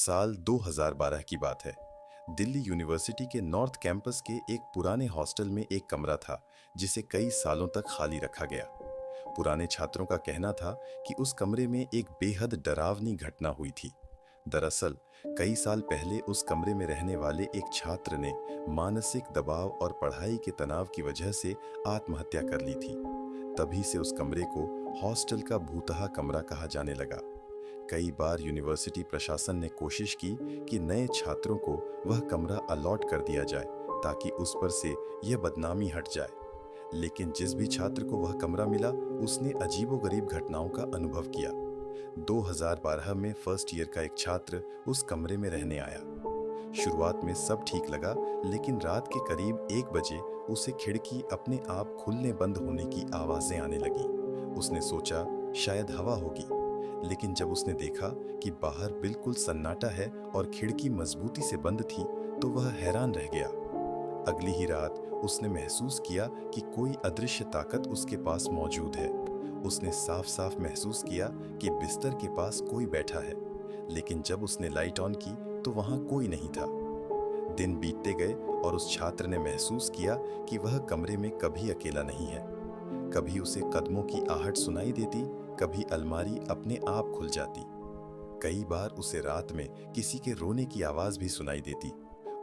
साल 2012 की बात है। दिल्ली यूनिवर्सिटी के नॉर्थ कैंपस के एक पुराने हॉस्टल में एक कमरा था जिसे कई सालों तक खाली रखा गया। पुराने छात्रों का कहना था कि उस कमरे में एक बेहद डरावनी घटना हुई थी। दरअसल कई साल पहले उस कमरे में रहने वाले एक छात्र ने मानसिक दबाव और पढ़ाई के तनाव की वजह से आत्महत्या कर ली थी। तभी से उस कमरे को हॉस्टल का भूतहा कमरा कहा जाने लगा। कई बार यूनिवर्सिटी प्रशासन ने कोशिश की कि नए छात्रों को वह कमरा अलॉट कर दिया जाए ताकि उस पर से यह बदनामी हट जाए। लेकिन जिस भी छात्र को वह कमरा मिला उसने अजीबोगरीब घटनाओं का अनुभव किया। 2012 में फर्स्ट ईयर का एक छात्र उस कमरे में रहने आया। शुरुआत में सब ठीक लगा, लेकिन रात के करीब 1 बजे उसे खिड़की अपने आप खुलने बंद होने की आवाजें आने लगी। उसने सोचा शायद हवा होगी, लेकिन जब उसने देखा कि बाहर बिल्कुल सन्नाटा है और खिड़की मजबूती से बंद थी तो वह हैरान रह गया। अगली ही रात उसने महसूस किया कि कोई अदृश्य ताकत उसके पास मौजूद है। उसने साफ साफ महसूस किया कि बिस्तर के पास कोई बैठा है, लेकिन जब उसने लाइट ऑन की तो वहां कोई नहीं था। दिन बीतते गए और उस छात्र ने महसूस किया कि वह कमरे में कभी अकेला नहीं है। कभी उसे कदमों की आहट सुनाई देती, कभी अलमारी अपने आप खुल जाती। कई बार उसे रात में किसी के रोने की आवाज भी सुनाई देती।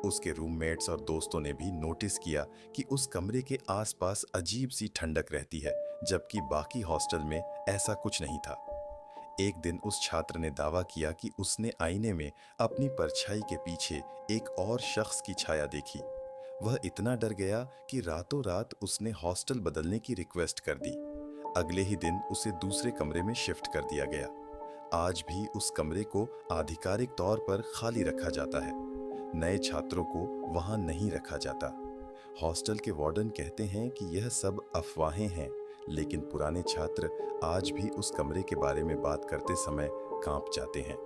उसके रूममेट्स और दोस्तों ने भी नोटिस किया कि उस कमरे के आसपास अजीब सी ठंडक रहती है, जबकि बाकी हॉस्टल में ऐसा कुछ नहीं था। एक दिन उस छात्र ने दावा किया कि उसने आईने में अपनी परछाई के पीछे एक और शख्स की छाया देखी। वह इतना डर गया कि रातों रात उसने हॉस्टल बदलने की रिक्वेस्ट कर दी। अगले ही दिन उसे दूसरे कमरे में शिफ्ट कर दिया गया। आज भी उस कमरे को आधिकारिक तौर पर खाली रखा जाता है। नए छात्रों को वहां नहीं रखा जाता। हॉस्टल के वार्डन कहते हैं कि यह सब अफवाहें हैं, लेकिन पुराने छात्र आज भी उस कमरे के बारे में बात करते समय कांप जाते हैं।